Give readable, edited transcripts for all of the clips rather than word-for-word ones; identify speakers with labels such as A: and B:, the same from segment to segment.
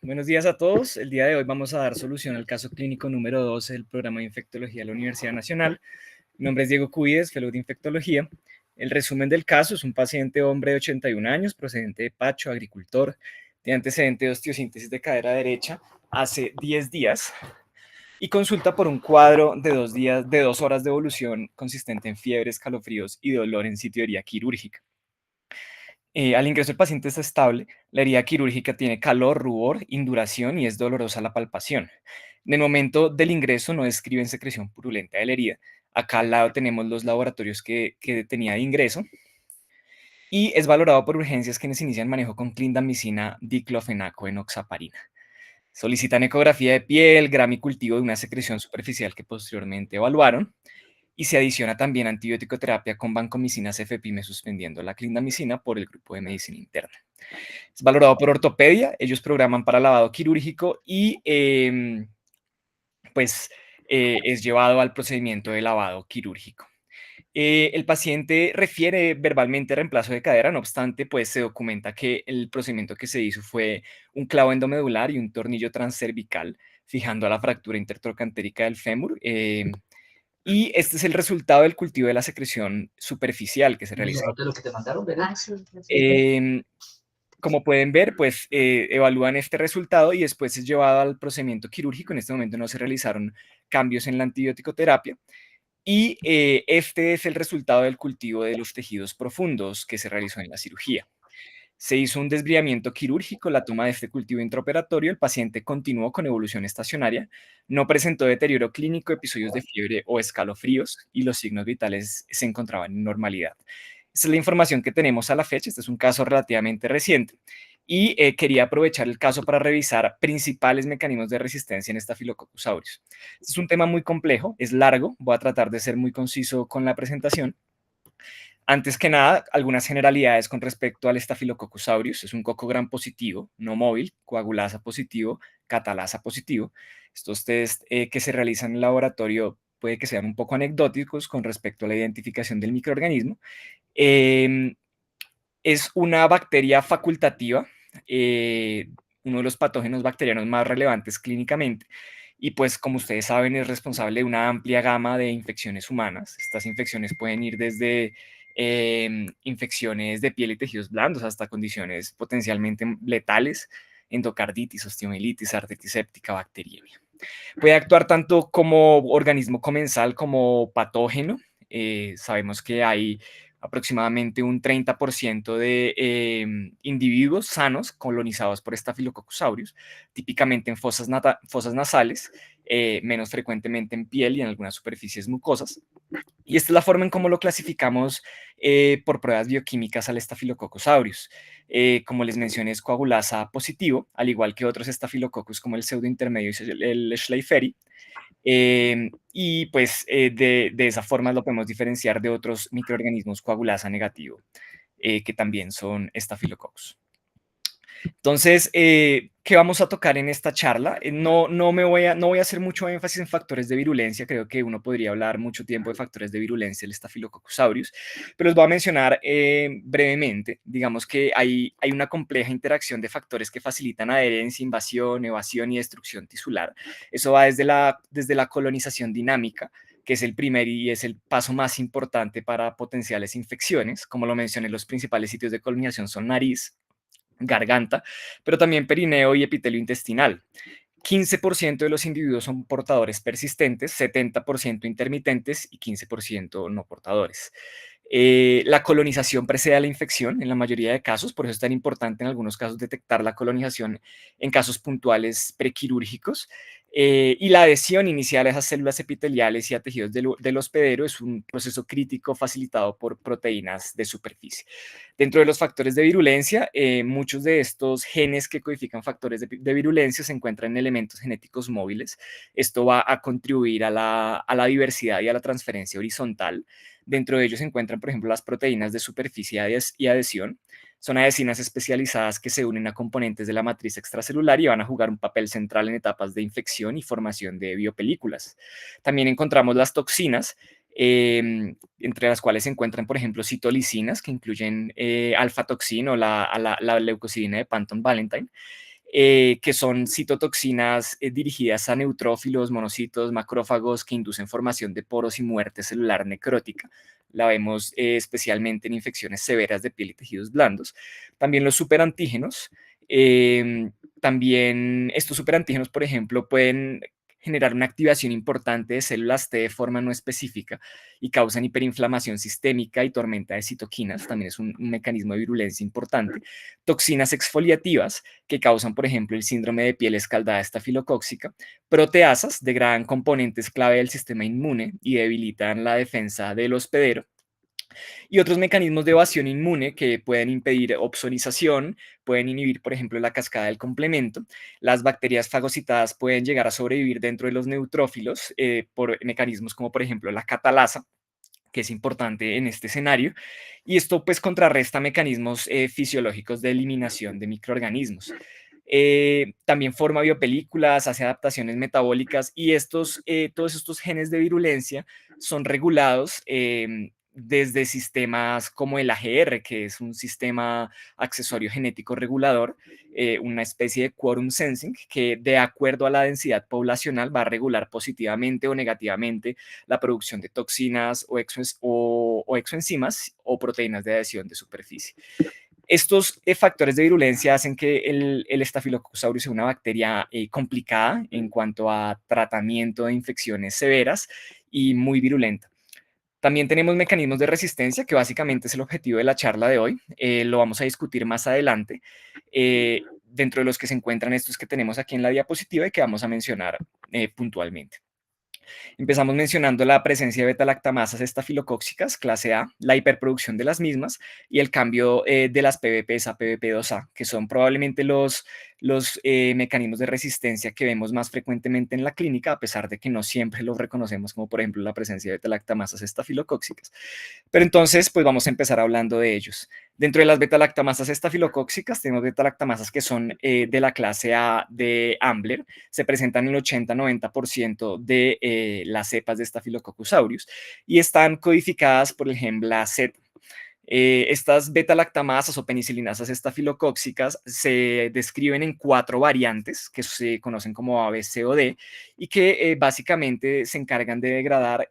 A: Buenos días a todos. El día de hoy vamos a dar solución al caso clínico número 2 del programa de infectología de la Universidad Nacional. Mi nombre es Diego Cubides, fellow de infectología. El resumen del caso es un paciente hombre de 81 años, procedente de Pacho, agricultor, de antecedente de osteosíntesis de cadera derecha hace 10 días y consulta por un cuadro de 2 días, de 2 horas de evolución consistente en fiebre, escalofríos y dolor en sitio de herida quirúrgica. Al ingreso el paciente está estable, la herida quirúrgica tiene calor, rubor, induración y es dolorosa la palpación. En el momento del ingreso no describen secreción purulenta de la herida. Acá al lado tenemos los laboratorios que tenía de ingreso y es valorado por urgencias quienes inician manejo con clindamicina, diclofenaco, enoxaparina. Solicitan ecografía de piel, gramo y cultivo de una secreción superficial que posteriormente evaluaron y se adiciona también antibiótico terapia con vancomicina, cefepime, suspendiendo la clindamicina por el grupo de medicina interna. Es valorado por ortopedia, ellos programan para lavado quirúrgico y pues es llevado al procedimiento de lavado quirúrgico. El paciente refiere verbalmente reemplazo de cadera, no obstante, pues se documenta que el procedimiento que se hizo fue un clavo endomedular y un tornillo transcervical, fijando a la fractura intertrocantérica del fémur. Y este es el resultado del cultivo de la secreción superficial que se realizó.
B: De lo que te mandaron, ¿verdad? Sí,
A: Em, Como pueden ver, pues evalúan este resultado y después es llevado al procedimiento quirúrgico. En este momento no se realizaron cambios en la antibiótico terapia. Y este es el resultado del cultivo de los tejidos profundos que se realizó en la cirugía. Se hizo un desviamiento quirúrgico, la toma de este cultivo intraoperatorio, el paciente continuó con evolución estacionaria, no presentó deterioro clínico, episodios de fiebre o escalofríos y los signos vitales se encontraban en normalidad. Esta es la información que tenemos a la fecha, este es un caso relativamente reciente y quería aprovechar el caso para revisar principales mecanismos de resistencia en Staphylococcus aureus. Este es un tema muy complejo, es largo, voy a tratar de ser muy conciso con la presentación. Antes que nada, algunas generalidades con respecto al Staphylococcus aureus. Es un coco gram positivo, no móvil, coagulasa positivo, catalasa positivo. Estos test que se realizan en el laboratorio puede que sean un poco anecdóticos con respecto a la identificación del microorganismo. Em, es una bacteria facultativa, uno de los patógenos bacterianos más relevantes clínicamente. Y pues como ustedes saben es responsable de una amplia gama de infecciones humanas. Estas infecciones pueden ir desde infecciones de piel y tejidos blandos hasta condiciones potencialmente letales, endocarditis, osteomielitis, artritis séptica, bacteriemia. Puede actuar tanto como organismo comensal como patógeno. Sabemos que hay aproximadamente un 30% de individuos sanos colonizados por Staphylococcus aureus, típicamente en fosas nasales, menos frecuentemente en piel y en algunas superficies mucosas. Y esta es la forma en cómo lo clasificamos por pruebas bioquímicas al Staphylococcus aureus. Como les mencioné, es coagulasa positivo, al igual que otros estafilococcus como el pseudointermedio y el Schleiferi. Y pues de esa forma lo podemos diferenciar de otros microorganismos coagulasa negativo, que también son estafilococcus. Entonces, ¿qué vamos a tocar en esta charla? No voy a hacer mucho énfasis en factores de virulencia, creo que uno podría hablar mucho tiempo de factores de virulencia del Staphylococcus aureus, pero les voy a mencionar brevemente, digamos que hay una compleja interacción de factores que facilitan adherencia, invasión, evasión y destrucción tisular. Eso va desde la colonización dinámica, que es el primer y es el paso más importante para potenciales infecciones. Como lo mencioné, los principales sitios de colonización son nariz, garganta, pero también perineo y epitelio intestinal. 15% de los individuos son portadores persistentes, 70% intermitentes y 15% no portadores. La colonización precede a la infección en la mayoría de casos, por eso es tan importante en algunos casos detectar la colonización en casos puntuales prequirúrgicos. Y la adhesión inicial a esas células epiteliales y a tejidos del hospedero es un proceso crítico facilitado por proteínas de superficie. Dentro de los factores de virulencia, muchos de estos genes que codifican factores de virulencia se encuentran en elementos genéticos móviles. Esto va a contribuir a la diversidad y a la transferencia horizontal. Dentro de ellos se encuentran, por ejemplo, las proteínas de superficie y adhesión. Son adhesinas especializadas que se unen a componentes de la matriz extracelular y van a jugar un papel central en etapas de infección y formación de biopelículas. También encontramos las toxinas, entre las cuales se encuentran, por ejemplo, citolicinas, que incluyen alfa-toxina o la leucocidina de Panton-Valentine. que son citotoxinas dirigidas a neutrófilos, monocitos, macrófagos que inducen formación de poros y muerte celular necrótica. La vemos especialmente en infecciones severas de piel y tejidos blandos. También los superantígenos. También estos superantígenos, por ejemplo, pueden generar una activación importante de células T de forma no específica y causan hiperinflamación sistémica y tormenta de citoquinas. También es un mecanismo de virulencia importante. Toxinas exfoliativas que causan, por ejemplo, el síndrome de piel escaldada estafilocóxica. Proteasas degradan componentes clave del sistema inmune y debilitan la defensa del hospedero, y otros mecanismos de evasión inmune que pueden impedir opsonización, pueden inhibir, por ejemplo, la cascada del complemento. Las bacterias fagocitadas pueden llegar a sobrevivir dentro de los neutrófilos por mecanismos como, por ejemplo, la catalasa, que es importante en este escenario, y esto pues contrarresta mecanismos fisiológicos de eliminación de microorganismos. También forma biopelículas, hace adaptaciones metabólicas y todos estos genes de virulencia son regulados desde sistemas como el AGR, que es un sistema accesorio genético regulador, una especie de quorum sensing, que de acuerdo a la densidad poblacional va a regular positivamente o negativamente la producción de toxinas o exoenzimas o proteínas de adhesión de superficie. Estos factores de virulencia hacen que el Staphylococcus aureus sea una bacteria complicada en cuanto a tratamiento de infecciones severas y muy virulenta. También tenemos mecanismos de resistencia, que básicamente es el objetivo de la charla de hoy. Lo vamos a discutir más adelante, dentro de los que se encuentran estos que tenemos aquí en la diapositiva y que vamos a mencionar puntualmente. Empezamos mencionando la presencia de beta-lactamasas estafilocóxicas, clase A, la hiperproducción de las mismas y el cambio de las PBPs a PBP2A, que son probablemente los mecanismos de resistencia que vemos más frecuentemente en la clínica, a pesar de que no siempre los reconocemos, como por ejemplo la presencia de beta-lactamasas estafilocóxicas. Pero entonces, pues vamos a empezar hablando de ellos. Dentro de las beta-lactamasas estafilocóxicas, tenemos beta-lactamasas que son de la clase A de Ambler, se presentan en el 80-90% de las cepas de Staphylococcus aureus y están codificadas por el gen BLAZ. Estas beta-lactamasas o penicilinasas estafilocóxicas se describen en 4 variantes que se conocen como A, B, C o D y que básicamente se encargan de degradar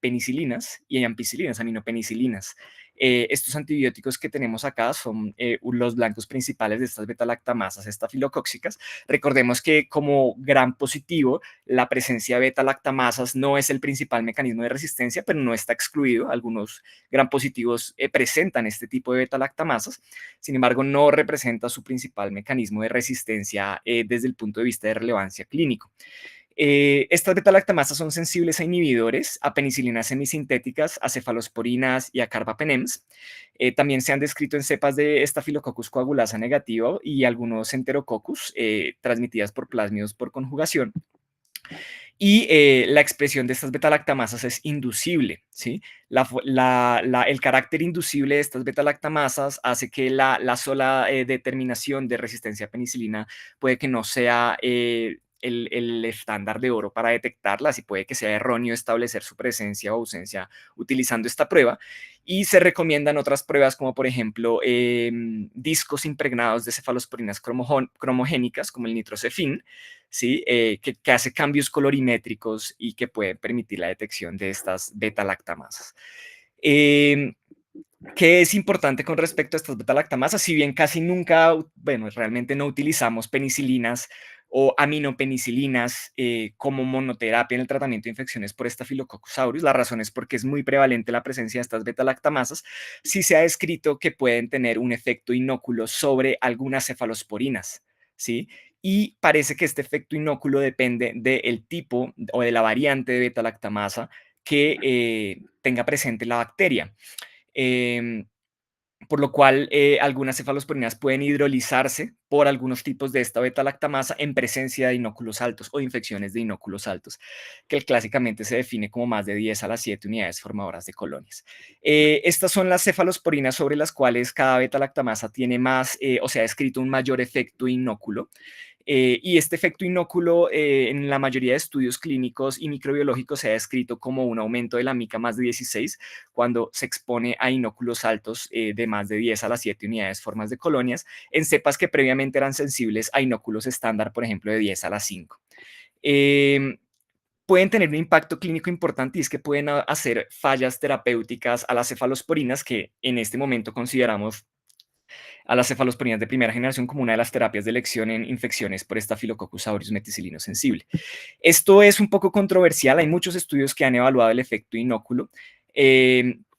A: penicilinas y ampicilinas, aminopenicilinas. Estos antibióticos que tenemos acá son los blancos principales de estas beta-lactamasas estafilocóxicas. Recordemos que como gran positivo, la presencia de beta-lactamasas no es el principal mecanismo de resistencia, pero no está excluido. Algunos gram positivos presentan este tipo de beta-lactamasas, sin embargo, no representa su principal mecanismo de resistencia desde el punto de vista de relevancia clínico. Estas beta-lactamasas son sensibles a inhibidores, a penicilinas semisintéticas, a cefalosporinas y a carbapenems. También se han descrito en cepas de Staphylococcus coagulasa negativo y algunos enterococcus transmitidas por plásmidos por conjugación. Y la expresión de estas beta-lactamasas es inducible, ¿sí? El carácter inducible de estas beta-lactamasas hace que la sola determinación de resistencia a penicilina puede que no sea el estándar de oro para detectarlas y puede que sea erróneo establecer su presencia o ausencia utilizando esta prueba. Y se recomiendan otras pruebas como por ejemplo discos impregnados de cefalosporinas cromogénicas como el nitrocefin, ¿sí? Que hace cambios colorimétricos y que puede permitir la detección de estas beta-lactamasas. ¿Qué es importante con respecto a estas beta-lactamasas? Si bien casi nunca, bueno, realmente no utilizamos penicilinas o aminopenicilinas como monoterapia en el tratamiento de infecciones por Staphylococcus aureus, la razón es porque es muy prevalente la presencia de estas beta-lactamasas. Sí se ha descrito que pueden tener un efecto inóculo sobre algunas cefalosporinas, ¿sí? Y parece que este efecto inóculo depende del tipo o de la variante de beta-lactamasa que tenga presente la bacteria. Em, por lo cual algunas cefalosporinas pueden hidrolizarse por algunos tipos de esta beta-lactamasa en presencia de inóculos altos o infecciones de inóculos altos, que clásicamente se define como más de 10 a las 7 unidades formadoras de colonias. Estas son las cefalosporinas sobre las cuales cada beta-lactamasa tiene más, o sea, ha descrito un mayor efecto inóculo. Y este efecto inóculo en la mayoría de estudios clínicos y microbiológicos se ha descrito como un aumento de la mica más de 16 cuando se expone a inóculos altos de más de 10 a las 7 unidades formas de colonias en cepas que previamente eran sensibles a inóculos estándar, por ejemplo, de 10 a las 5. Em, Pueden tener un impacto clínico importante y es que pueden hacer fallas terapéuticas a las cefalosporinas que en este momento consideramos a las cefalosporinas de primera generación como una de las terapias de elección en infecciones por Staphylococcus aureus meticilino sensible. Esto es un poco controversial, hay muchos estudios que han evaluado el efecto inóculo.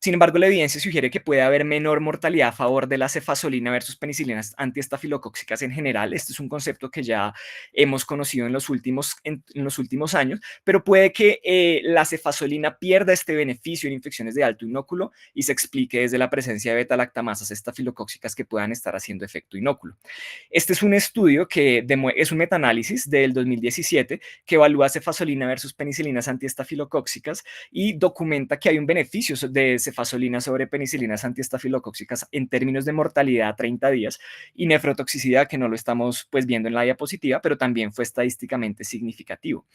A: Sin embargo, la evidencia sugiere que puede haber menor mortalidad a favor de la cefazolina versus penicilinas antiestafilocóxicas en general. Este es un concepto que ya hemos conocido en los últimos años, pero puede que la cefazolina pierda este beneficio en infecciones de alto inóculo y se explique desde la presencia de beta-lactamasas estafilocóxicas que puedan estar haciendo efecto inóculo. Este es un estudio que es un metaanálisis del 2017 que evalúa cefazolina versus penicilinas antiestafilocóxicas y documenta que hay un beneficio de cefazolina sobre penicilinas antiestafilocóxicas en términos de mortalidad a 30 días y nefrotoxicidad, que no lo estamos pues viendo en la diapositiva, pero también fue estadísticamente significativo.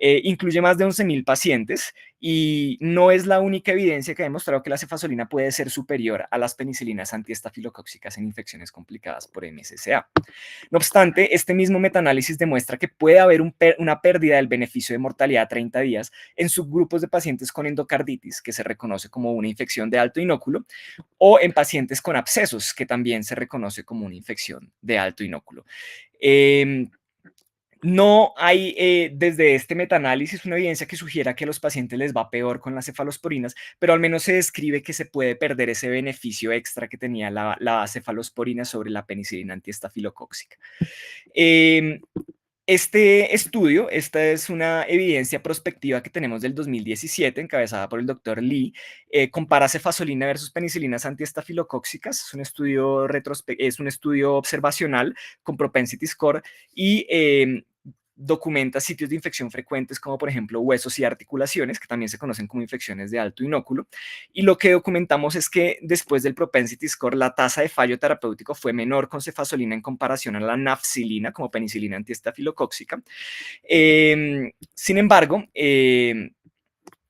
A: Incluye más de 11.000 pacientes y no es la única evidencia que ha demostrado que la cefazolina puede ser superior a las penicilinas antiestafilocóxicas en infecciones complicadas por MSCA. No obstante, este mismo metaanálisis demuestra que puede haber una pérdida del beneficio de mortalidad a 30 días en subgrupos de pacientes con endocarditis, que se reconoce como una infección de alto inóculo, o en pacientes con abscesos, que también se reconoce como una infección de alto inóculo. Eh, no hay desde este metaanálisis una evidencia que sugiera que a los pacientes les va peor con las cefalosporinas, pero al menos se describe que se puede perder ese beneficio extra que tenía la cefalosporina sobre la penicilina antiestafilocóxica. Eh, este estudio, esta es una evidencia prospectiva que tenemos del 2017, encabezada por el doctor Lee, compara cefazolina versus penicilinas antiestafilocóxicas. Es un estudio observacional con propensity score y documenta sitios de infección frecuentes como por ejemplo huesos y articulaciones, que también se conocen como infecciones de alto inóculo. Y lo que documentamos es que después del propensity score, la tasa de fallo terapéutico fue menor con cefazolina en comparación a la nafcilina como penicilina antiestafilocóxica. Sin embargo,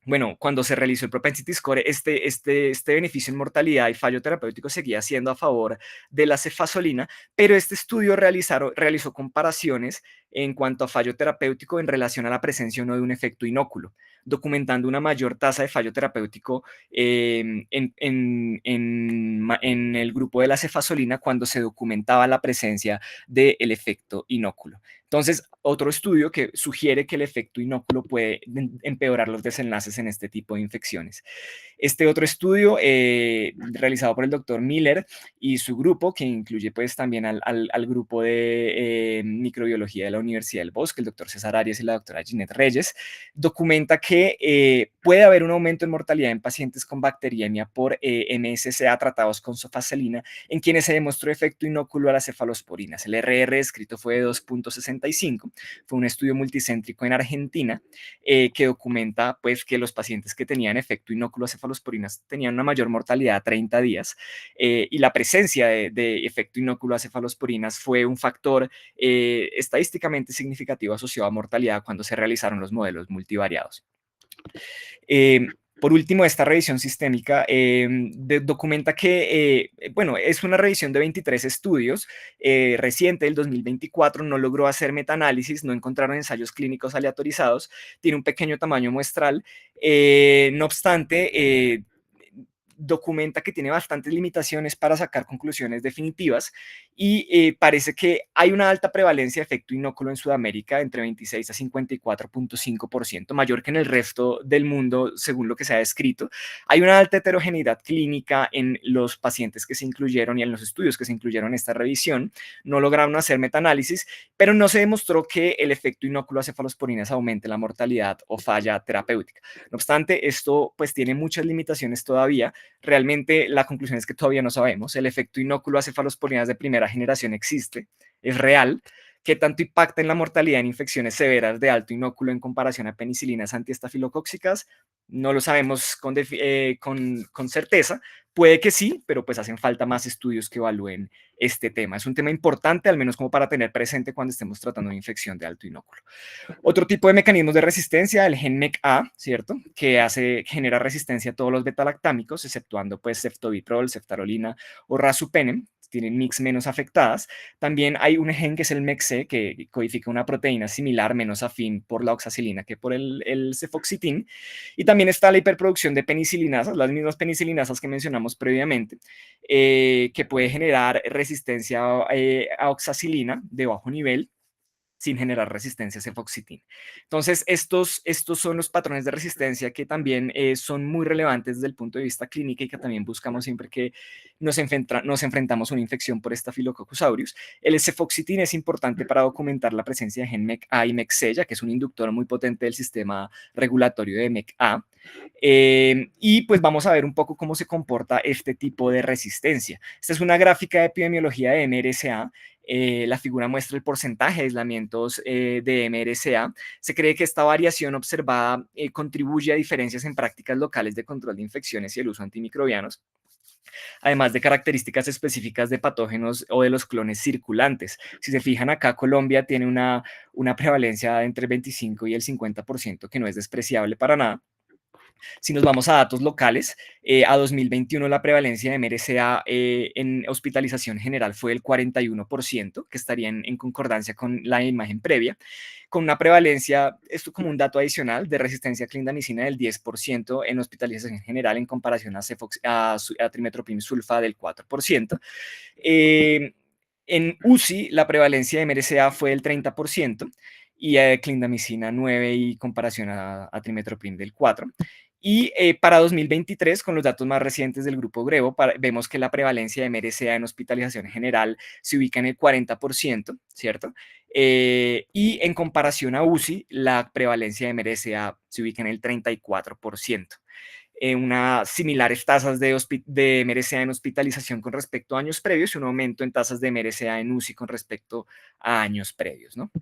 A: bueno, cuando se realizó el propensity score, este beneficio en mortalidad y fallo terapéutico seguía siendo a favor de la cefazolina, pero este estudio realizó comparaciones en cuanto a fallo terapéutico en relación a la presencia o no de un efecto inóculo, documentando una mayor tasa de fallo terapéutico en el grupo de la cefazolina cuando se documentaba la presencia del efecto inóculo. Entonces, otro estudio que sugiere que el efecto inóculo puede empeorar los desenlaces en este tipo de infecciones. Este otro estudio realizado por el doctor Miller y su grupo, que incluye pues también al grupo de microbiología de la Universidad del Bosque, el doctor César Arias y la doctora Ginette Reyes, documenta que puede haber un aumento en mortalidad en pacientes con bacteriemia por MSCA tratados con sofacilina, en quienes se demostró efecto inóculo a las cefalosporinas. El RR escrito fue de 2.65, fue un estudio multicéntrico en Argentina que documenta pues que los pacientes que tenían efecto inóculo a cefalosporinas tenían una mayor mortalidad a 30 días y la presencia de efecto inóculo a cefalosporinas fue un factor estadísticamente significativo asociado a mortalidad cuando se realizaron los modelos multivariados. Por último, esta revisión sistémica documenta que, bueno, es una revisión de 23 estudios reciente del 2024, no logró hacer metaanálisis, no encontraron ensayos clínicos aleatorizados, tiene un pequeño tamaño muestral, no obstante, documenta que tiene bastantes limitaciones para sacar conclusiones definitivas y parece que hay una alta prevalencia de efecto inóculo en Sudamérica, entre 26 a 54.5%, mayor que en el resto del mundo, según lo que se ha descrito. Hay una alta heterogeneidad clínica en los pacientes que se incluyeron y en los estudios que se incluyeron en esta revisión. No lograron hacer metaanálisis, pero no se demostró que el efecto inóculo a cefalosporinas aumente la mortalidad o falla terapéutica. No obstante, esto pues tiene muchas limitaciones todavía. Realmente la conclusión es que todavía no sabemos. El efecto inóculo a cefalosporinas de primera generación existe, es real, ¿Qué tanto impacta en la mortalidad en infecciones severas de alto inóculo en comparación a penicilinas antiestafilocóxicas? No lo sabemos con certeza. Puede que sí, pero pues hacen falta más estudios que evalúen este tema. Es un tema importante, al menos como para tener presente cuando estemos tratando una infección de alto inóculo. Otro tipo de mecanismos de resistencia, el gen MECA, ¿cierto? Que genera resistencia a todos los betalactámicos, exceptuando pues ceftobiprol, ceftarolina o rasupenem, tienen mix menos afectadas. También hay un gen que es el MECC, que codifica una proteína similar, menos afín por la oxacilina que por el cefoxitin. Y también está la hiperproducción de penicilinasas, las mismas penicilinasas que mencionamos previamente, que puede generar resistencia a oxacilina de bajo nivel sin generar resistencia a cefoxitina. Entonces, estos son los patrones de resistencia que también son muy relevantes desde el punto de vista clínico y que también buscamos siempre que nos enfrentamos a una infección por Staphylococcus aureus. El cefoxitina es importante para documentar la presencia de gen MECA y MECC, ya que es un inductor muy potente del sistema regulatorio de MECA. Y pues vamos a ver un poco cómo se comporta este tipo de resistencia. Esta es una gráfica de epidemiología de MRSA. La figura muestra el porcentaje de aislamientos de MRSA. Se cree que esta variación observada contribuye a diferencias en prácticas locales de control de infecciones y el uso antimicrobianos, además de características específicas de patógenos o de los clones circulantes. Si se fijan acá, Colombia tiene una prevalencia entre el 25 y el 50%, que no es despreciable para nada. Si nos vamos a datos locales, a 2021 la prevalencia de MRSA en hospitalización general fue del 41%, que estaría en concordancia con la imagen previa, con una prevalencia, esto como un dato adicional, de resistencia a clindamicina del 10% en hospitalización general en comparación a trimethoprim sulfa del 4%. Eh, en UCI, la prevalencia de MRSA fue del 30% y clindamicina 9 y comparación a trimethoprim del 4%. Y para 2023, con los datos más recientes del grupo Grevo, vemos que la prevalencia de MRSA en hospitalización general se ubica en el 40%, ¿cierto? Y en comparación a UCI, la prevalencia de MRSA se ubica en el 34%. Unas similares tasas de MRSA en hospitalización con respecto a años previos y un aumento en tasas de MRSA en UCI con respecto a años previos, ¿no?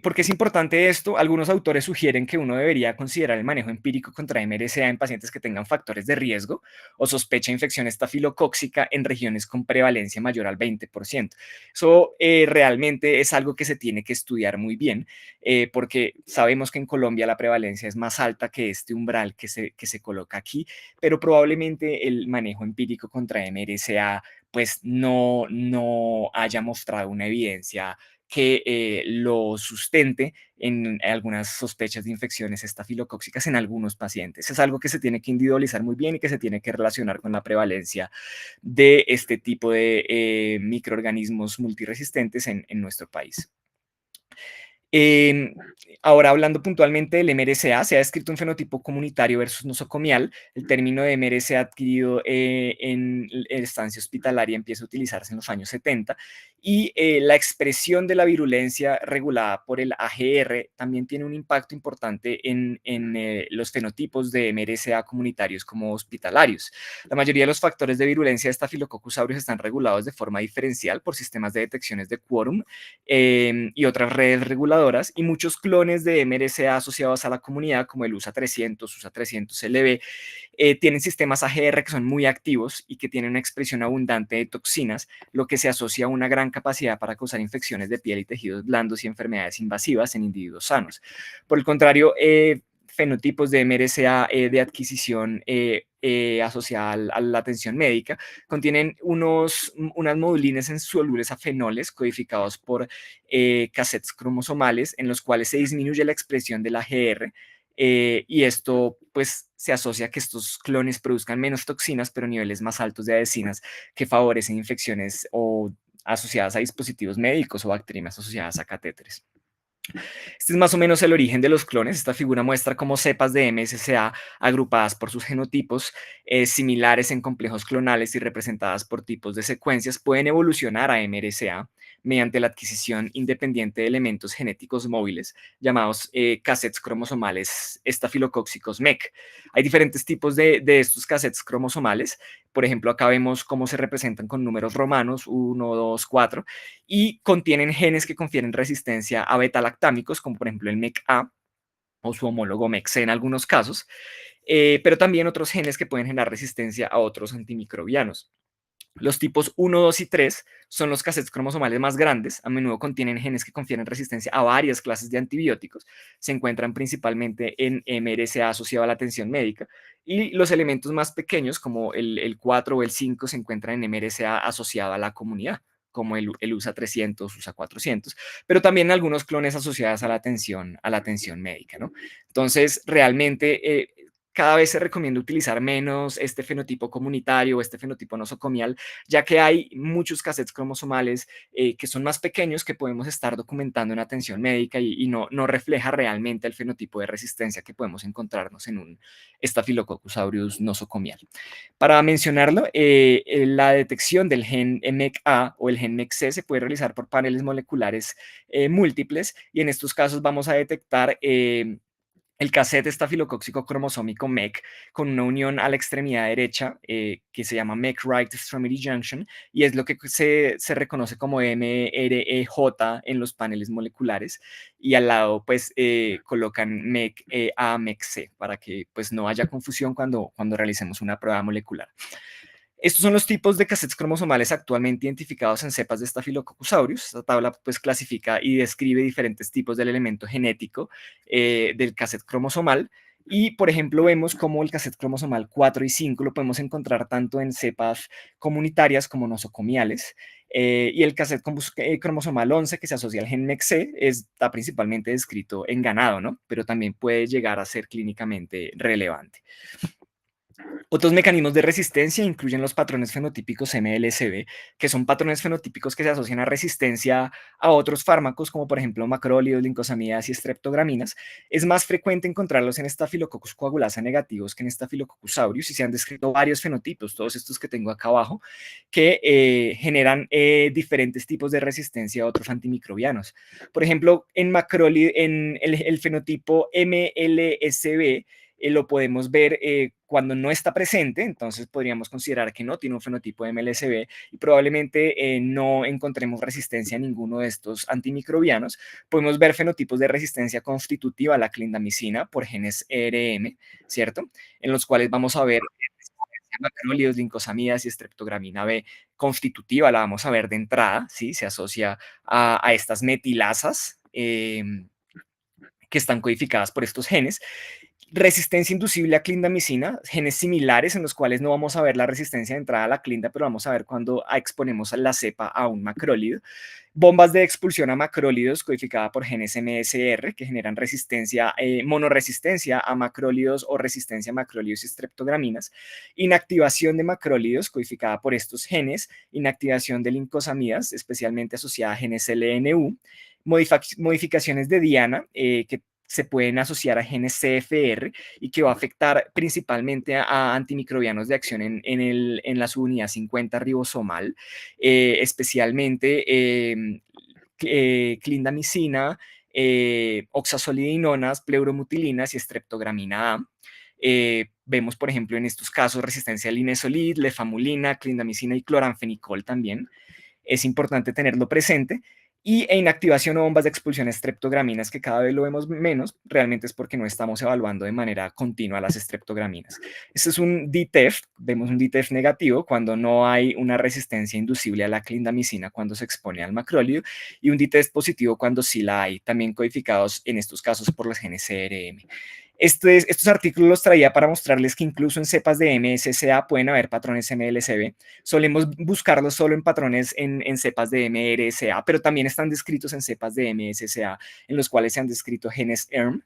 A: ¿Por qué es importante esto? Algunos autores sugieren que uno debería considerar el manejo empírico contra MRSA en pacientes que tengan factores de riesgo o sospecha de infección estafilocóxica en regiones con prevalencia mayor al 20%. Eso realmente es algo que se tiene que estudiar muy bien, porque sabemos que en Colombia la prevalencia es más alta que este umbral que se coloca aquí, pero probablemente el manejo empírico contra MRSA pues no haya mostrado una evidencia que lo sustente en algunas sospechas de infecciones estafilocóxicas en algunos pacientes. Es algo que se tiene que individualizar muy bien y que se tiene que relacionar con la prevalencia de este tipo de microorganismos multiresistentes en nuestro país. Eh, Ahora, hablando puntualmente del MRSA, se ha descrito un fenotipo comunitario versus nosocomial. El término de MRSA adquirido en estancia hospitalaria empieza a utilizarse en los años 70 y la expresión de la virulencia regulada por el AGR también tiene un impacto importante en los fenotipos de MRSA comunitarios como hospitalarios. La mayoría de los factores de virulencia de Staphylococcus aureus están regulados de forma diferencial por sistemas de detecciones de quórum y otras redes reguladoras, y muchos clones de MRSA asociados a la comunidad, como el USA 300, USA 300LB, tienen sistemas AGR que son muy activos y que tienen una expresión abundante de toxinas, lo que se asocia a una gran capacidad para causar infecciones de piel y tejidos blandos y enfermedades invasivas en individuos sanos. Por el contrario, fenotipos de MRSA de adquisición asociada a la atención médica contienen unas modulines insolubles a fenoles codificados por cassettes cromosomales en los cuales se disminuye la expresión del AGR y esto pues se asocia a que estos clones produzcan menos toxinas pero niveles más altos de adhesinas que favorecen infecciones o asociadas a dispositivos médicos o bacterias asociadas a catéteres. Este es más o menos el origen de los clones. Esta figura muestra cómo cepas de MSCA agrupadas por sus genotipos, similares en complejos clonales y representadas por tipos de secuencias, pueden evolucionar a MRSA mediante la adquisición independiente de elementos genéticos móviles llamados cassettes cromosomales estafilocóxicos MEC. Hay diferentes tipos de estos cassettes cromosomales. Por ejemplo, acá vemos cómo se representan con números romanos, 1, 2, 4, y contienen genes que confieren resistencia a beta-lactámicos, como por ejemplo el MECA o su homólogo MECC en algunos casos, pero también otros genes que pueden generar resistencia a otros antimicrobianos. Los tipos 1, 2 y 3 son los cassettes cromosomales más grandes. A menudo contienen genes que confieren resistencia a varias clases de antibióticos. Se encuentran principalmente en MRSA asociado a la atención médica. Y los elementos más pequeños, como el 4 o el 5, se encuentran en MRSA asociado a la comunidad, como el USA 300, USA 400, pero también algunos clones asociados a la atención médica, ¿no? Entonces, realmente cada vez se recomienda utilizar menos este fenotipo comunitario o este fenotipo nosocomial, ya que hay muchos cassettes cromosomales que son más pequeños que podemos estar documentando en atención médica y no refleja realmente el fenotipo de resistencia que podemos encontrarnos en un Staphylococcus aureus nosocomial. Para mencionarlo, la detección del gen MECA o el gen MECC se puede realizar por paneles moleculares múltiples y en estos casos vamos a detectar el cassette estafilocóxico cromosómico MEC con una unión a la extremidad derecha que se llama MEC Right Extremity Junction y es lo que se reconoce como MREJ en los paneles moleculares y al lado pues colocan MEC A, MEC C para que pues no haya confusión cuando realicemos una prueba molecular. Estos son los tipos de cassettes cromosomales actualmente identificados en cepas de Staphylococcus aureus. Esta tabla pues, clasifica y describe diferentes tipos del elemento genético del cassette cromosomal. Y, por ejemplo, vemos cómo el cassette cromosomal 4 y 5 lo podemos encontrar tanto en cepas comunitarias como nosocomiales. Y el cassette cromosomal 11, que se asocia al gen MECC, está principalmente descrito en ganado, ¿no? Pero también puede llegar a ser clínicamente relevante. Otros mecanismos de resistencia incluyen los patrones fenotípicos MLSB, que son patrones fenotípicos que se asocian a resistencia a otros fármacos, como por ejemplo macrólidos, lincosamidas y streptograminas. Es más frecuente encontrarlos en Staphylococcus coagulasa negativos que en Staphylococcus aureus y se han descrito varios fenotipos, todos estos que tengo acá abajo, que generan diferentes tipos de resistencia a otros antimicrobianos. Por ejemplo, en el fenotipo MLSB, lo podemos ver cuando no está presente, entonces podríamos considerar que no tiene un fenotipo de MLSB y probablemente no encontremos resistencia a ninguno de estos antimicrobianos. Podemos ver fenotipos de resistencia constitutiva a la clindamicina por genes ERM, ¿cierto? En los cuales vamos a ver macrólidos, lincosamidas y streptogramina B constitutiva, la vamos a ver de entrada, ¿sí? Se asocia a estas metilasas que están codificadas por estos genes. Resistencia inducible a clindamicina, genes similares en los cuales no vamos a ver la resistencia de entrada a la clinda, pero vamos a ver cuando exponemos la cepa a un macrólido. Bombas de expulsión a macrólidos codificada por genes MSR que generan resistencia, monoresistencia a macrólidos o resistencia a macrólidos y streptograminas. Inactivación de macrólidos codificada por estos genes. Inactivación de lincosamidas, especialmente asociada a genes LNU. Modificaciones de diana que se pueden asociar a genes CFR y que va a afectar principalmente a antimicrobianos de acción en la subunidad 50 ribosomal, especialmente clindamicina, oxazolidinonas, pleuromutilinas y streptogramina A. Vemos, por ejemplo, en estos casos resistencia al linezolid, lefamulina, clindamicina y cloranfenicol también. Es importante tenerlo presente. E inactivación o bombas de expulsión de streptograminas, que cada vez lo vemos menos, realmente es porque no estamos evaluando de manera continua las streptograminas. Este es un DTEF, vemos un DTEF negativo cuando no hay una resistencia inducible a la clindamicina cuando se expone al macrólido, y un DTEF positivo cuando sí la hay, también codificados en estos casos por los genes CRM. Estos artículos los traía para mostrarles que incluso en cepas de MSCA pueden haber patrones MLSB. Solemos buscarlos solo en patrones en cepas de MRSA, pero también están descritos en cepas de MSCA, en los cuales se han descrito genes ERM.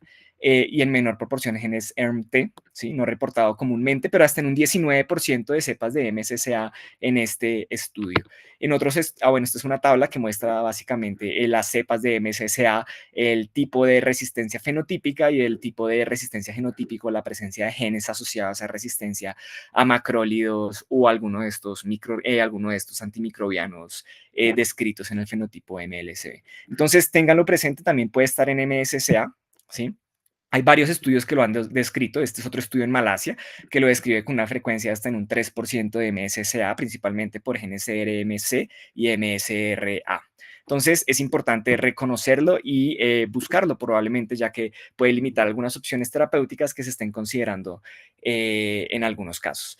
A: y en menor proporción genes ERMT, ¿sí? No reportado comúnmente, pero hasta en un 19% de cepas de MSCA en este estudio. En otros, bueno, esta es una tabla que muestra básicamente las cepas de MSCA, el tipo de resistencia fenotípica y el tipo de resistencia genotípico, la presencia de genes asociados a resistencia a macrólidos o alguno de estos, alguno de estos antimicrobianos descritos en el fenotipo MLC. Entonces, ténganlo presente, también puede estar en MSCA, ¿sí? Hay varios estudios que lo han descrito. Este es otro estudio en Malasia que lo describe con una frecuencia hasta en un 3% de MSCA, principalmente por genes CRMC y MSRA. Entonces, es importante reconocerlo y buscarlo probablemente, ya que puede limitar algunas opciones terapéuticas que se estén considerando en algunos casos.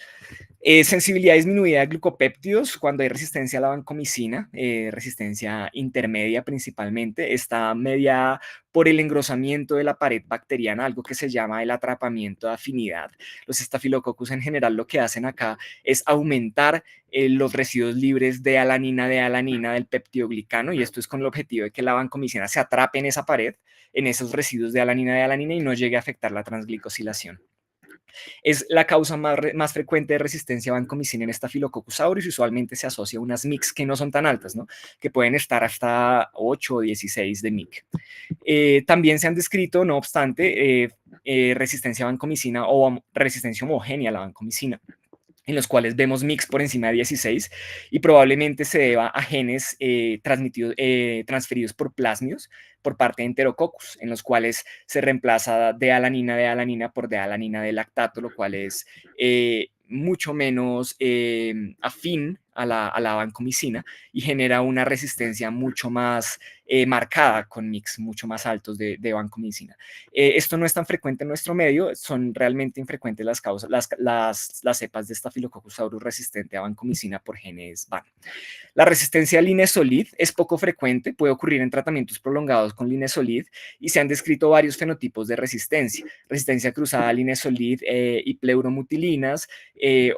A: Sensibilidad disminuida de glucopéptidos cuando hay resistencia a la vancomicina, resistencia intermedia principalmente, está mediada por el engrosamiento de la pared bacteriana, algo que se llama el atrapamiento de afinidad. Los estafilococcus en general lo que hacen acá es aumentar los residuos libres de alanina del peptidoglicano, y esto es con el objetivo de que la vancomicina se atrape en esa pared, en esos residuos de alanina y no llegue a afectar la transglicosilación. Es la causa más frecuente de resistencia a vancomicina en Staphylococcus aureus y usualmente se asocia a unas MICs que no son tan altas, ¿no? Que pueden estar hasta 8 o 16 de MIC. También se han descrito, no obstante, resistencia a vancomicina o resistencia homogénea a la vancomicina, en los cuales vemos mix por encima de 16 y probablemente se deba a genes transferidos por plasmios por parte de Enterococcus, en los cuales se reemplaza de alanina por de-alanina de lactato, lo cual es mucho menos afín a la vancomicina y genera una resistencia mucho más marcada con mix mucho más altos de vancomicina. Esto no es tan frecuente en nuestro medio, son realmente infrecuentes las cepas de Staphylococcus aureus resistente a vancomicina por genes VAN. La resistencia al linezolid es poco frecuente, puede ocurrir en tratamientos prolongados con linezolid y se han descrito varios fenotipos de resistencia. Resistencia cruzada al linezolid y pleuromutilinas,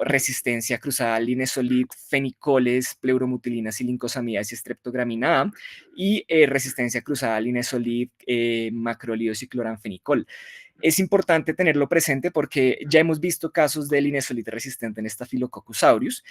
A: resistencia cruzada al linezolid, fenicoles, pleuromutilinas y lincosamidas y streptograminada, y resistencia cruzada al linezolid, macrólidos y cloranfenicol. Es importante tenerlo presente porque ya hemos visto casos de linezolid resistente en Staphylococcus aureus.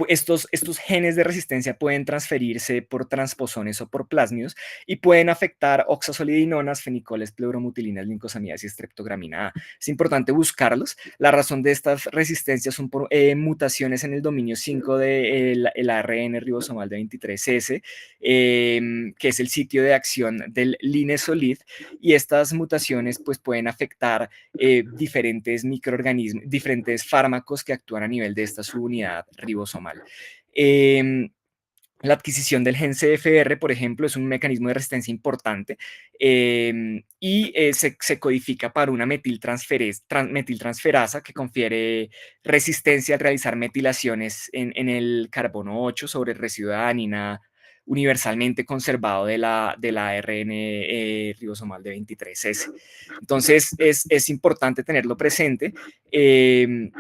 A: Estos genes de resistencia pueden transferirse por transposones o por plasmios y pueden afectar oxasolidinonas, fenicoles, pleuromutilinas, lincosamidas y streptograminada. Es importante buscarlos. La razón de estas resistencias son por mutaciones en el dominio 5 del ARN ribosomal de 23S, que es el sitio de acción del linezolid, y estas mutaciones pues, pueden afectar diferentes microorganismos, diferentes fármacos que actúan a nivel de esta subunidad ribosomal. La adquisición del gen CFR, por ejemplo, es un mecanismo de resistencia importante y se codifica para una metiltransferasa que confiere resistencia al realizar metilaciones en el carbono 8 sobre el residuo de adenina universalmente conservado de la ARN ribosomal de 23S. Entonces, es importante tenerlo presente.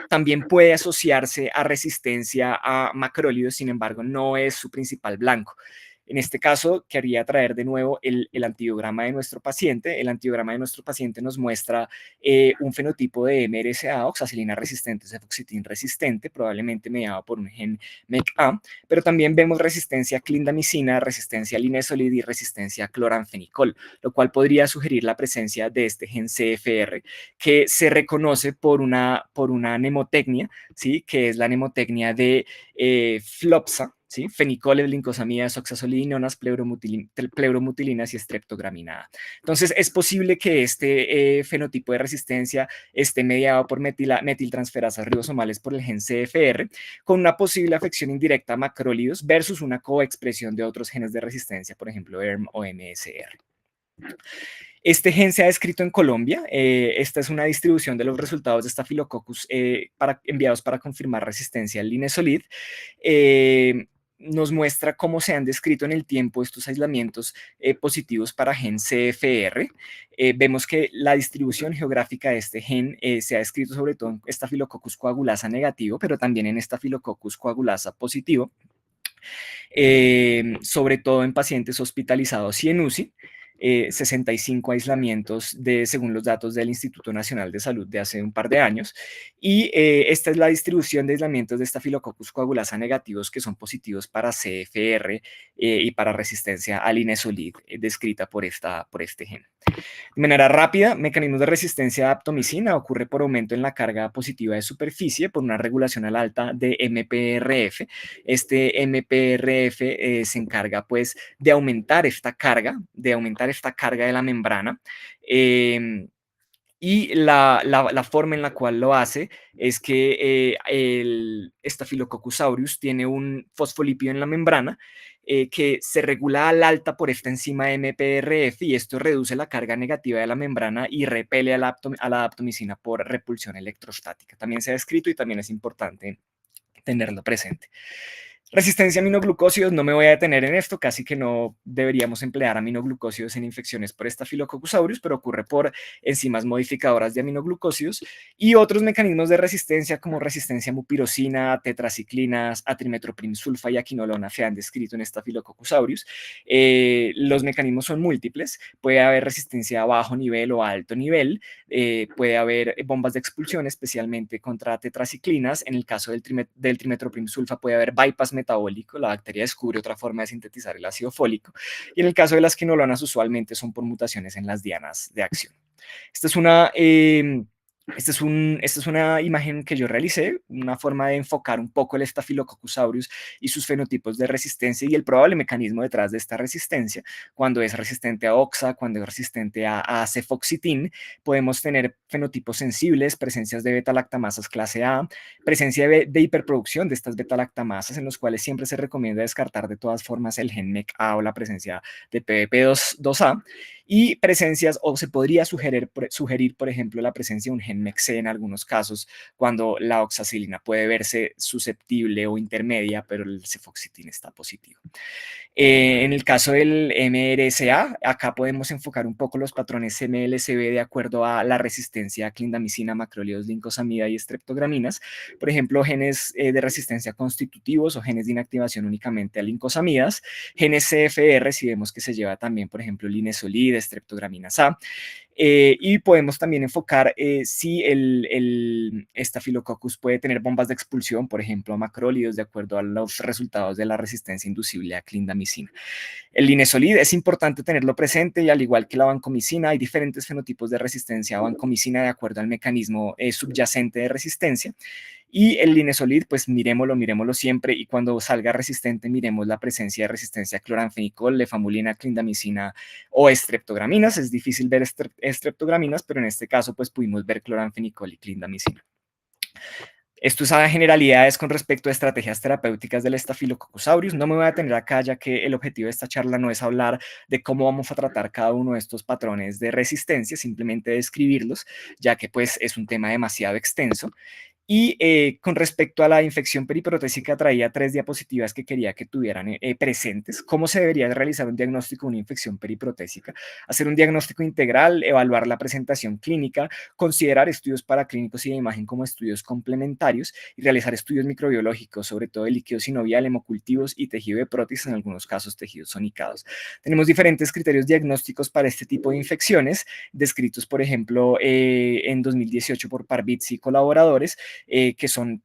A: También puede asociarse a resistencia a macrólidos, sin embargo, no es su principal blanco. En este caso, quería traer de nuevo el antibiograma de nuestro paciente. El antibiograma de nuestro paciente nos muestra un fenotipo de MRSA, oxacilina resistente, cefoxitin resistente, probablemente mediado por un gen MECA, pero también vemos resistencia a clindamicina, resistencia a linezolid y resistencia a cloranfenicol, lo cual podría sugerir la presencia de este gen CFR, que se reconoce por una mnemotecnia, ¿sí? Que es la mnemotecnia de FLOPSA, ¿sí? Fenicoles, lincosamidas, oxasolidinonas, pleuromutilinas y streptograminada. Entonces, es posible que este fenotipo de resistencia esté mediado por metiltransferasas ribosomales por el gen CFR, con una posible afección indirecta a macrólidos versus una coexpresión de otros genes de resistencia, por ejemplo, ERM o MSR. Este gen se ha descrito en Colombia. Esta es una distribución de los resultados de Staphylococcus enviados para confirmar resistencia al linezolid. Nos muestra cómo se han descrito en el tiempo estos aislamientos positivos para gen CFR. Vemos que la distribución geográfica de este gen se ha descrito sobre todo en Staphylococcus coagulasa negativo, pero también en Staphylococcus coagulasa positivo, sobre todo en pacientes hospitalizados y en UCI. 65 aislamientos según los datos del Instituto Nacional de Salud de hace un par de años. Y esta es la distribución de aislamientos de Staphylococcus coagulasa negativos que son positivos para CFR y para resistencia al Inesolid, descrita por este gen. De manera rápida, mecanismos de resistencia a aptomicina ocurre por aumento en la carga positiva de superficie por una regulación al alta de MPRF. Este MPRF se encarga pues de aumentar esta carga, de la membrana. Y la forma en la cual lo hace es que el Staphylococcus aureus tiene un fosfolípido en la membrana que se regula al alta por esta enzima MPRF, y esto reduce la carga negativa de la membrana y repele a la aptomicina por repulsión electrostática. También se ha descrito y también es importante tenerlo presente. Resistencia a aminoglucósidos, no me voy a detener en esto, casi que no deberíamos emplear aminoglucósidos en infecciones por Staphylococcus aureus, pero ocurre por enzimas modificadoras de aminoglucósidos y otros mecanismos de resistencia como resistencia a mupirocina, tetraciclinas, a trimethoprim-sulfa y a quinolona se han descrito en Staphylococcus aureus. Los mecanismos son múltiples, puede haber resistencia a bajo nivel o a alto nivel, puede haber bombas de expulsión, especialmente contra tetraciclinas. En el caso del trimethoprim-sulfa puede haber bypass metabólico, la bacteria descubre otra forma de sintetizar el ácido fólico, y en el caso de las quinolonas usualmente son por mutaciones en las dianas de acción. Esta es una esta es una imagen que yo realicé, una forma de enfocar un poco el Staphylococcus aureus y sus fenotipos de resistencia y el probable mecanismo detrás de esta resistencia. Cuando es resistente a oxa, cuando es resistente a cefoxitin, podemos tener fenotipos sensibles, presencias de beta-lactamasas clase A, presencia de hiperproducción de estas beta-lactamasas, en los cuales siempre se recomienda descartar de todas formas el gen MECA o la presencia de PBP2A, y presencias, o se podría sugerir, por ejemplo, la presencia de un gen MECC en algunos casos, cuando la oxacilina puede verse susceptible o intermedia, pero el cefoxitin está positivo. En el caso del MRSA, acá podemos enfocar un poco los patrones MLCB de acuerdo a la resistencia a clindamicina, macrólidos, lincosamida y streptograminas. Por ejemplo, genes de resistencia constitutivos o genes de inactivación únicamente a lincosamidas. Genes CFR, si vemos que se lleva también, por ejemplo, linesolid, streptograminas A. Y podemos también enfocar si el Staphylococcus puede tener bombas de expulsión, por ejemplo, a macrólidos, de acuerdo a los resultados de la resistencia inducible a clindamicina. El linesolid es importante tenerlo presente, y al igual que la vancomicina, hay diferentes fenotipos de resistencia a vancomicina de acuerdo al mecanismo subyacente de resistencia. Y el linesolid, pues miremoslo siempre, y cuando salga resistente, miremos la presencia de resistencia a cloranfenicol, lefamulina, clindamicina o estreptograminas. Es difícil ver estreptograminas, pero en este caso, pues pudimos ver cloranfenicol y clindamicina. Esto es a generalidades con respecto a estrategias terapéuticas del Staphylococcus aureus. No me voy a detener acá, ya que el objetivo de esta charla no es hablar de cómo vamos a tratar cada uno de estos patrones de resistencia, simplemente describirlos, ya que pues es un tema demasiado extenso. Y con respecto a la infección periprotésica, traía 3 diapositivas que quería que tuvieran presentes. ¿Cómo se debería realizar un diagnóstico de una infección periprotésica? Hacer un diagnóstico integral, evaluar la presentación clínica, considerar estudios paraclínicos y de imagen como estudios complementarios, y realizar estudios microbiológicos, sobre todo de líquido sinovial, hemocultivos y tejido de prótesis, en algunos casos tejidos sonicados. Tenemos diferentes criterios diagnósticos para este tipo de infecciones, descritos, por ejemplo, en 2018 por Parvitz y colaboradores, que son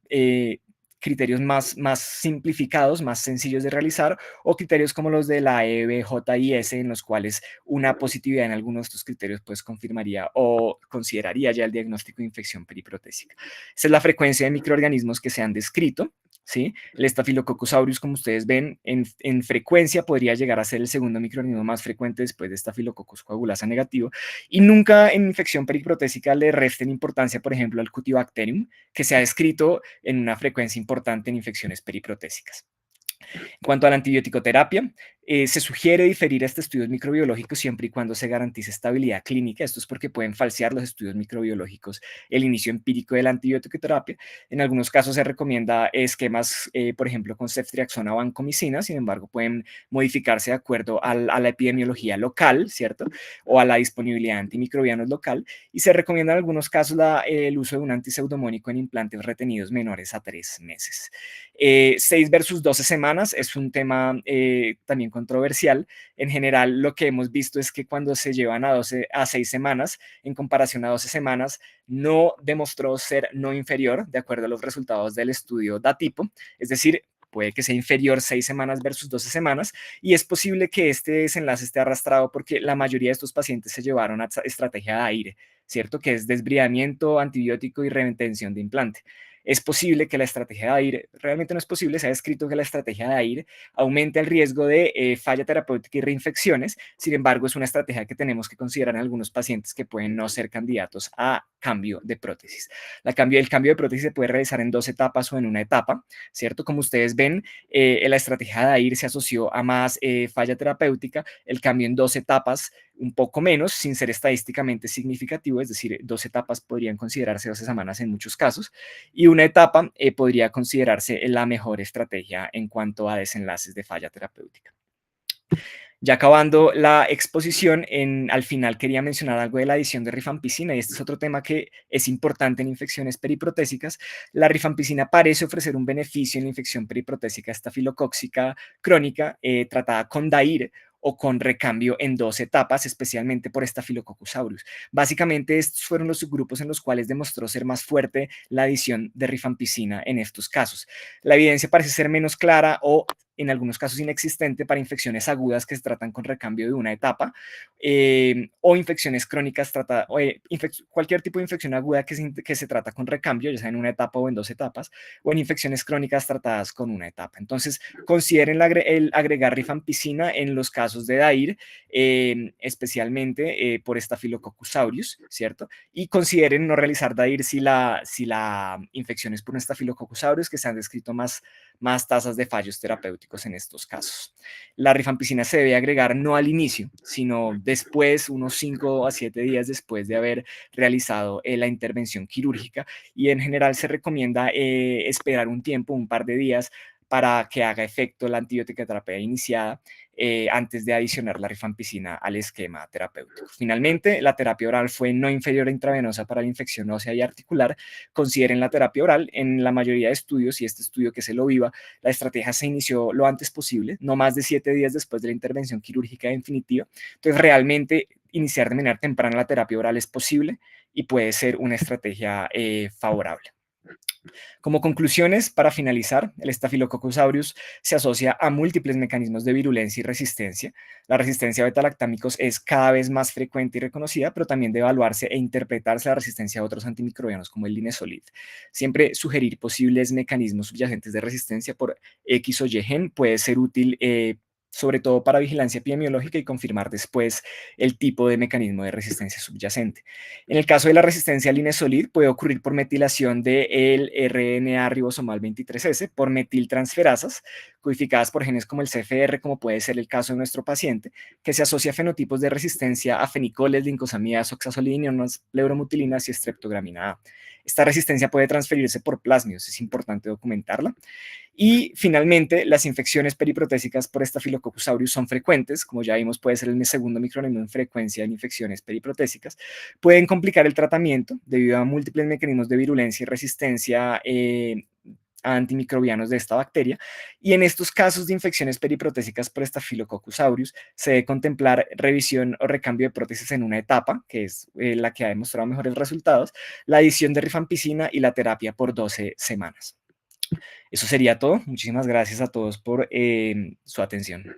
A: criterios más simplificados, más sencillos de realizar, o criterios como los de la EBJIS, en los cuales una positividad en algunos de estos criterios pues confirmaría o consideraría ya el diagnóstico de infección periprotésica. Esta es la frecuencia de microorganismos que se han descrito. ¿Sí? El Staphylococcus aureus, como ustedes ven, en frecuencia podría llegar a ser el segundo microorganismo más frecuente después de Staphylococcus coagulasa negativo, y nunca en infección periprotésica le resten importancia, por ejemplo, al Cutibacterium, que se ha descrito en una frecuencia importante en infecciones periprotésicas. En cuanto a la antibiótico terapia, se sugiere diferir este estudios microbiológicos siempre y cuando se garantice estabilidad clínica. Esto es porque pueden falsear los estudios microbiológicos el inicio empírico de la antibiótico terapia. En algunos casos se recomienda esquemas, por ejemplo, con ceftriaxona o vancomicina. Sin embargo, pueden modificarse de acuerdo a la epidemiología local, ¿cierto? O a la disponibilidad de antimicrobianos local. Y se recomienda en algunos casos el uso de un antiseudomónico en implantes retenidos menores a 3 meses. 6 versus 12 semanas es un tema también controversial. En general, lo que hemos visto es que cuando se llevan a 12 a 6 semanas, en comparación a 12 semanas, no demostró ser no inferior, de acuerdo a los resultados del estudio DATIPO, es decir, puede que sea inferior 6 semanas versus 12 semanas, y es posible que este desenlace esté arrastrado porque la mayoría de estos pacientes se llevaron a estrategia de aire, ¿cierto? Que es desbridamiento, antibiótico y retención de implante. Es posible que la estrategia de aire, realmente no es posible, se ha descrito que la estrategia de aire aumente el riesgo de falla terapéutica y reinfecciones. Sin embargo, es una estrategia que tenemos que considerar en algunos pacientes que pueden no ser candidatos a cambio de prótesis. El cambio de prótesis se puede realizar en 2 etapas o en una etapa, ¿cierto? Como ustedes ven, la estrategia de AIR se asoció a más falla terapéutica, el cambio en 2 etapas un poco menos, sin ser estadísticamente significativo, es decir, 2 etapas podrían considerarse 12 semanas en muchos casos, y una etapa podría considerarse la mejor estrategia en cuanto a desenlaces de falla terapéutica. Ya acabando la exposición, al final quería mencionar algo de la adición de rifampicina, y este es otro tema que es importante en infecciones periprotésicas. La rifampicina parece ofrecer un beneficio en la infección periprotésica estafilocóxica crónica tratada con DAIR o con recambio en 2 etapas, especialmente por Staphylococcus aureus. Básicamente, estos fueron los subgrupos en los cuales demostró ser más fuerte la adición de rifampicina en estos casos. La evidencia parece ser menos clara o en algunos casos inexistente para infecciones agudas que se tratan con recambio de una etapa, o infecciones crónicas, cualquier tipo de infección aguda que se trata con recambio, ya sea en una etapa o en 2 etapas, o en infecciones crónicas tratadas con una etapa. Entonces, consideren el agregar rifampicina en los casos de DAIR, especialmente por Staphylococcus aureus, ¿cierto? Y consideren no realizar DAIR si la infección es por un Staphylococcus aureus, que se han descrito más tasas de fallos terapéuticos en estos casos. La rifampicina se debe agregar no al inicio, sino después, unos 5 a 7 días después de haber realizado la intervención quirúrgica, y en general se recomienda esperar un tiempo, un par de días, para que haga efecto la antibiótica terapia iniciada antes de adicionar la rifampicina al esquema terapéutico. Finalmente, la terapia oral fue no inferior a intravenosa para la infección ósea y articular. Consideren la terapia oral. En la mayoría de estudios, y este estudio que es el OVIVA, la estrategia se inició lo antes posible, no más de 7 días después de la intervención quirúrgica definitiva. Entonces, realmente iniciar de manera temprana la terapia oral es posible y puede ser una estrategia favorable. Como conclusiones, para finalizar, el Staphylococcus aureus se asocia a múltiples mecanismos de virulencia y resistencia. La resistencia a beta-lactámicos es cada vez más frecuente y reconocida, pero también debe evaluarse e interpretarse la resistencia a otros antimicrobianos como el linezolid. Siempre sugerir posibles mecanismos subyacentes de resistencia por X o Y gen puede ser útil, sobre todo para vigilancia epidemiológica y confirmar después el tipo de mecanismo de resistencia subyacente. En el caso de la resistencia al linezolid, puede ocurrir por metilación del RNA ribosomal 23S por metiltransferasas, codificadas por genes como el CFR, como puede ser el caso de nuestro paciente, que se asocia a fenotipos de resistencia a fenicoles, lincosamidas, oxazolidinonas, pleuromutilinas y streptogramina A. Esta resistencia puede transferirse por plásmidos, es importante documentarla. Y finalmente, las infecciones periprotésicas por Staphylococcus aureus son frecuentes, como ya vimos, puede ser el segundo microorganismo en frecuencia en infecciones periprotésicas. Pueden complicar el tratamiento debido a múltiples mecanismos de virulencia y resistencia a antimicrobianos de esta bacteria, y en estos casos de infecciones periprotésicas por Staphylococcus aureus se debe contemplar revisión o recambio de prótesis en una etapa, que es la que ha demostrado mejores resultados, la adición de rifampicina y la terapia por 12 semanas. Eso sería todo. Muchísimas gracias a todos por su atención.